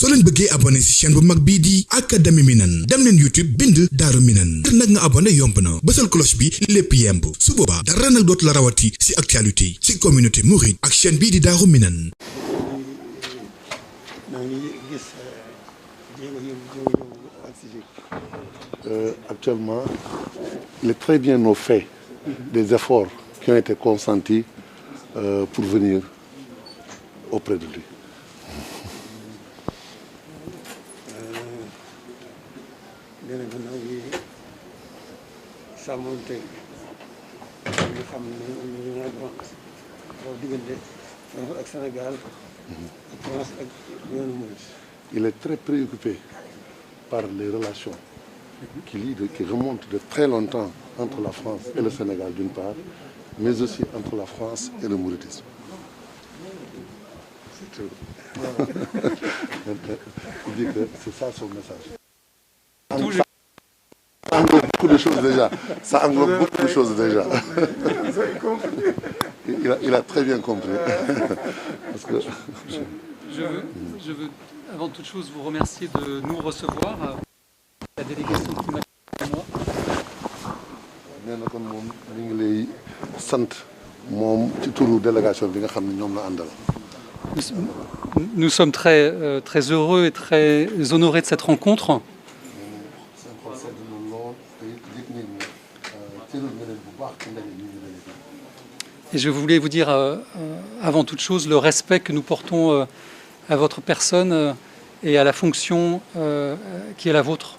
soo leen bëggee abonné ci chaîne bu mag bii di Académie Minane dem leen YouTube bind Daaru Minane ngir nag nga abonné yomb na bësal cloche bi lépp yemb su boobaa dara nag dootu la rawati ci actualité ci communauté mouride ak chaîne bii di Daaru Minane. Actuellement, il est très bien au fait des efforts qui ont été consentis pour venir auprès de lui. Il est très préoccupé par les relations qui remontent de très longtemps entre la France et le Sénégal d'une part, mais aussi entre la France et le mouridisme. C'est tout. Il dit que c'est ça son message. Ça englobe beaucoup de choses déjà. Ça englobe beaucoup de choses déjà. Il a très bien compris. Parce que... Je veux avant toute chose vous remercier de nous recevoir. La délégation qui m'a fait moi. nee na kon moom mi ngi lay sant moom ci turu délégation bi nga xam ne ñoom la àndal. Nous sommes très heureux et très honorés de cette rencontre. Et je voulais vous dire avant toute chose le respect que nous portons à votre personne et à la fonction qui est la vôtre.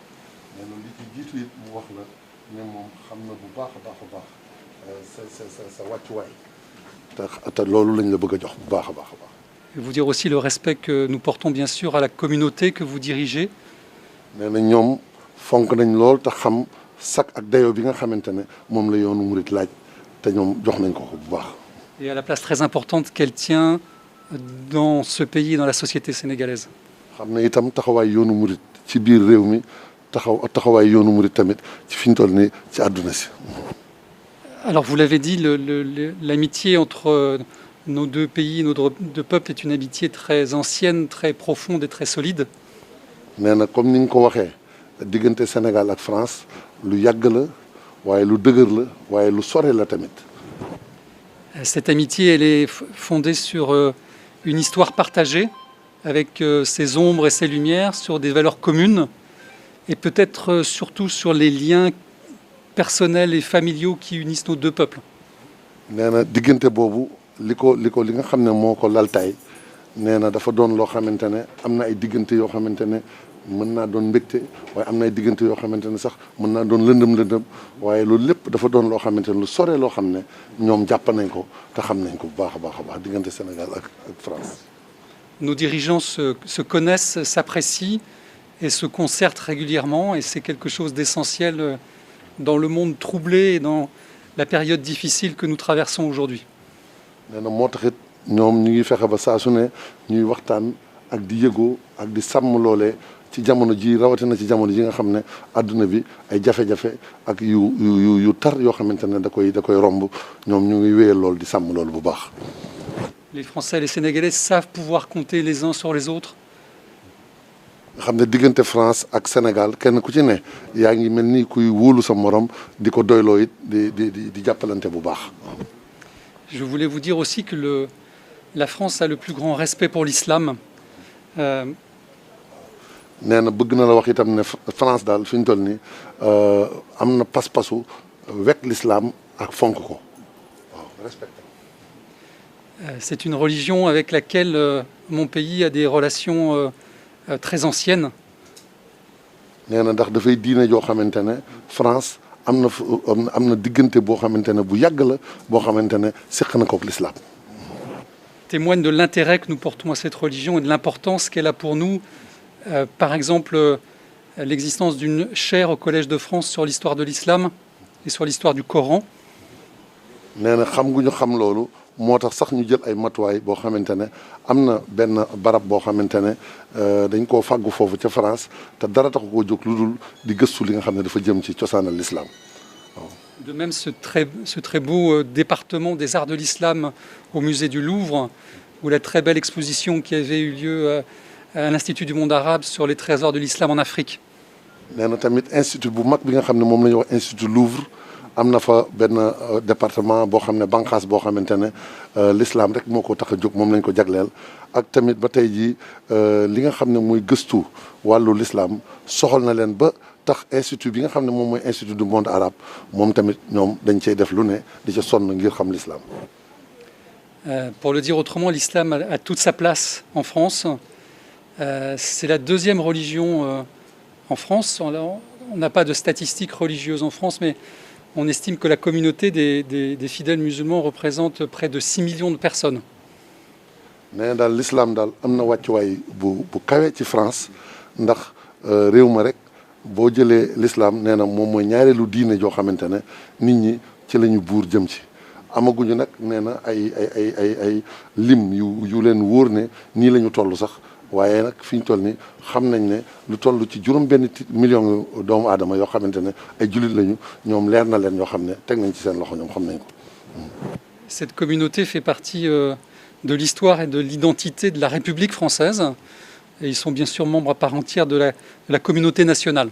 Et vous dire aussi le respect que nous portons bien sûr à la communauté que vous dirigez. Et à la place très importante qu'elle tient dans ce pays et dans la société sénégalaise. Alors vous l'avez dit, l'amitié entre nos deux pays, nos deux peuples est une amitié très ancienne, très profonde et très solide. Comme ni nga ko waxee diggante Sénégal ak France lu yàgg la waaye lu dëgër la waaye lu sore la tamit. Cette amitié, elle est fondée sur une histoire partagée, avec ses ombres et ses lumières, sur des valeurs communes, et peut-être surtout sur les liens personnels et familiaux qui unissent nos deux peuples. Nee na diggante boobu li nga xam ne moo ko laltaay nee na dafa doon loo xamante ne am na ay diggante yoo xamante ne mën naa doon mbégte waaye am na ay diggante yoo xamante ne sax mën naa doon lëndëm waaye loolu lépp dafa doon loo xamante ne lu sore loo xam ne ñoom jàpp nañ ko te xam nañ ko bu baax a baax diggante Sénégal ak France. Nos dirigeants se connaissent, s'apprécient et se concertent régulièrement, et c'est quelque chose d'essentiel dans le monde troublé et dans la période difficile que nous traversons aujourd'hui. Nee na moo taxit ñoom ñu ngi fexe ba saa su ne ñuy waxtaan ak di yëgoo ak di sàmm loolee ci jamono ji rawatina ci jamono ji nga xam ne àdduna bi ay jafe-jafe ak yu tar yoo xamante ne da koy romb ñoom ñu ngi wéyal loolu di sàmm loolu bu baax. Les Français et les Sénégalais savent pouvoir compter les uns sur les autres. nga xam ne diggante France ak Sénégal kenn ku ci ne yaa ngi mel ni kuy wóolu sa morom di ko doyloo it di jàppalante bu baax. Je voulais vous dire aussi que la France a le plus grand respect pour l'islam. nee na bëgg na la wax itam ne France daal fi ñu toll nii am na pas-pasu wekk l'islam ak fonk ko waaw respecté. C'est une religion avec laquelle mon pays a des relations très anciennes. nee na ndax dafay diine joo xamante ne France am na diggante boo xamante ne bu yàgg la boo xamante ne seq na kook l'islam. Témoigne de l'intérêt que nous portons à cette religion et de l'importance qu'elle a pour nous. Par exemple, l'existence d'une chaire au Collège de France sur l'histoire de l'islam et sur l'histoire du Coran. nee na xam gu ñu xam loolu moo tax sax ñu jël ay matuwaay boo xamante ne am na benn barab boo xamante ne dañ koo fàggu foofu ca France te dara taxu koo jóg lu dul di gëstu li nga xam ne dafa jëm ci cosaanal l'islam. De même, ce très beau département des arts de l'islam au musée du Louvre, ou la très belle exposition qui avait eu lieu à l'Institut du monde arabe sur les trésors de l'islam en Afrique. nee na tamit institut bu mag bi nga xam ne moom la ñuy wax institut Louvre am na fa benn département boo xam ne bànqaas boo xamante ne l'islam rek moo ko tax a jóg moom lañ ko jagleel ak tamit ba tey jii li nga xam ne mooy gëstu wàllu l'islam soxal na leen ba tax institut bi nga xam ne moom mooy institut du monde arabe moom tamit ñoom dañ cey def lu ne di ca sonn ngir xam l'islam. Pour le dire autrement, l'islam a toute sa place en France. C'est la deuxième religion en France. On n'a pas de statistiques religieuses en France, mais on estime que la communauté des fidèles musulmans représente près de 6 millions de personnes. nee na daal l'islam daal am na wàccuwaay bu kawe ci France ndax réew ma rek boo jëlee l'islam nee na moom mooy ñaareelu diine joo xamante ne nit ñi ci la ñu buur jëm ci. amaguñu nag nee na ay lim yu leen wóor ne nii la ñu toll sax waaye nag fi ñu toll ni xam nañ ne lu toll ci juróom-benn million doomu aadama yoo xamante ne ay jullit lañu ñoom leer na leen yoo xam ne teg nañ ci seen loxo ñoom xam nañ ko. Cette communauté fait partie de l'histoire et de l'identité de la République française. Et ils sont bien sûr membres à part entière de la communauté nationale.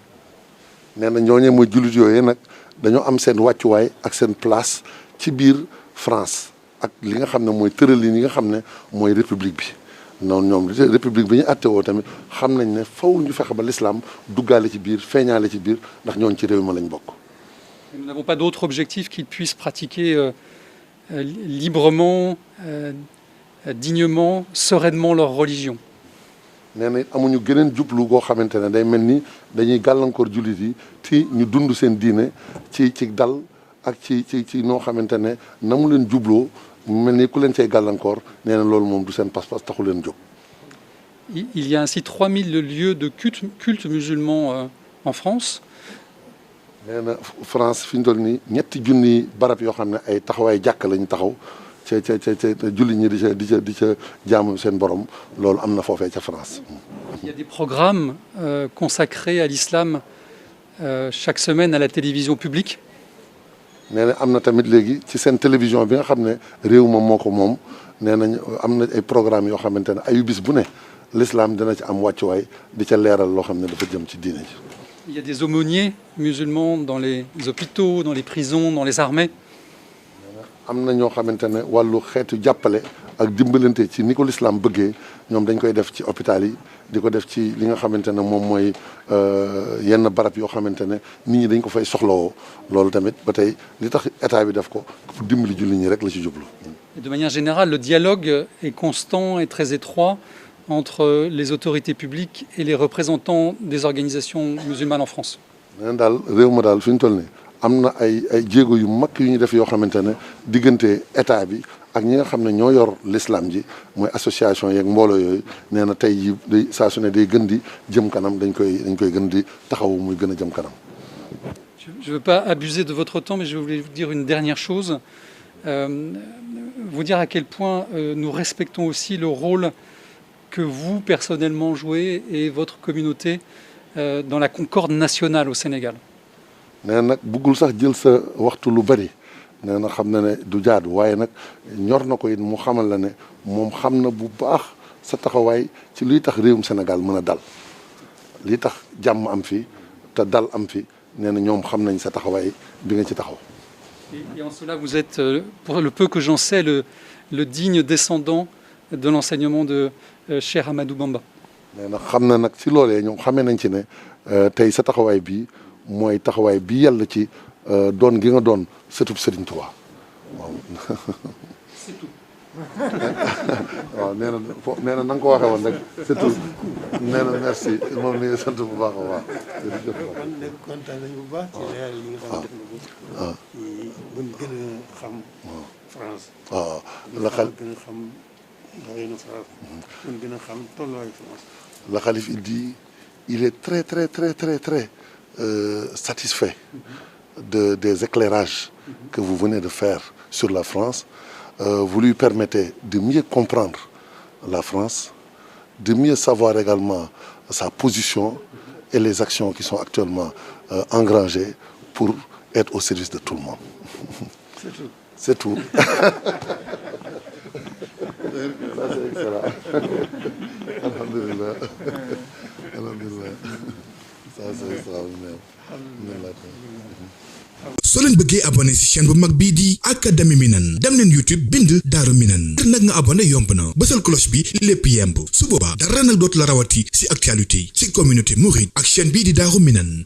nee na ñooñee mooy jullit yooyu nag dañoo am seen wàccuwaay ak seen place ci biir France ak li nga xam ne mooy tëralin yi nga xam ne mooy république bi noonu ñoom république bi ñu àttewoo tamit xam nañ ne faw ñu fexe ba l'islam duggaale ci biir feeñaale ci biir ndax ñooñu ci réew ma lañ bokk. Nous n'avons pas d'autre objectif qu'ils puissent pratiquer librement, dignement, sereinement leur religion. nee na amuñu geneen jublu goo xamante ne day mel ni dañuy gàllankoor jullit yi ci ñu dund seen diine ci dal ak ci noo xamante ne na mu leen jubloo mu mel ni ku leen cay gàllankoor nee na loolu moom du seen pas-pas taxu leen jóg. Il y a ainsi 3000 lieux de culte musulmans en France. nee na France fi ñu toll nii ñetti junni barab yoo xam ne ay taxawaay jàkk lañu taxaw ca jullit ñi di ca jaamu seen borom loolu am na foofee ca France. Il y a des programmes consacrés à l'islam chaque semaine à la télévision publique. nee na am na tamit léegi ci seen télévision bi nga xam ne réew ma moo ko moom nee nañ am na ay programmes yoo xamante ne ayu bis bu ne l'islam dina ci am wàccuwaay di ca leeral loo xam ne dafa jëm ci diine ji. Il y a des aumôniers musulmans dans les hôpitaux, dans les prisons, dans les armées. am na ñoo xamante ne wàllu xeetu jàppale ak dimbalante ci ni ko l'islam bëggee ñoom dañ koy def ci hôpital yi di ko def ci li nga xamante ne moom mooy yenn barab yoo xamante ne nit ñi dañ ko fay soxlawoo loolu tamit ba tey li tax état bi def ko pour dimbali julli ñi rek la ci jublu. De manière générale, le dialogue est constant et très étroit entre les autorités publiques et les représentants des organisations musulmanes en France. nee na daal réew ma daal fi ñu toll nii am na ay jéego yu mag yu ñu def yoo xamante ne diggante état bi ak ñi nga xam ne ñoo yor l'islam ji mooy association yeeg mbooloo yooyu nee na tey jii day saa su ne day gën di jëm kanam dañ koy gën di taxawu muy gën a jëm kanam. Je ne veux pas abuser de votre temps, mais je voulais vous dire une dernière chose. Vous dire à quel point nous respectons aussi le rôle que vous, personnellement, jouez et votre communauté dans la concorde nationale au Sénégal. nee na nag bëggul sax jël sa waxtu lu bari nee na xam na ne du jaadu waaye nag ñor na ko it mu xamal la ne moom xam na bu baax sa taxawaay ci luy tax réewum Sénégal mën a dal li tax jàmm am fi te dal am fi nee na ñoom xam nañ sa taxawaay bi nga ci taxaw. Et en cela, vous êtes, pour le peu que j'en sais, le digne descendant de l'enseignement de Cheikh Ahmadou Bamba. nee na xam na nag ci loolee ñoom xamee nañ ci ne tey sa taxawaay bii mooy taxawaay bi yàlla ci doon gi nga doon sëtub Serigne Touba waaw. C'est tout. waaw nee na na nga ko waxee woon rek surtout nee na merci moom mi ngi sant bu baax a baax. kon nag kontaan nañu bu baax. ci leeral yi nga xam ne def na ko. ci buñ gën a xam. France. waaw la xal gën a xam doyenu France. buñ gën a xam tolluwaayu France. la xalif il dit il est très très très très très satisfait des éclairages que vous venez de faire sur la France. Vous lui permettez de mieux comprendre la France, de mieux savoir également sa position et les actions qui sont actuellement engrangées pour être au service de tout le monde. C'est tout. C'est tout. Ça, c'est excellent. alhamdulillah alhamdulillah ça c'est extraordinaire. soo leen bëggee abonné ci chaîne bu mag bii di Académie Minane dem leen YouTube bind Daaru Minane ngir nag nga abonné yomb na bësal cloche bi lépp yemb su boobaa dara nag dootu la rawati ci actualité ci communauté mouride ak chaîne bii di Daaru Minane.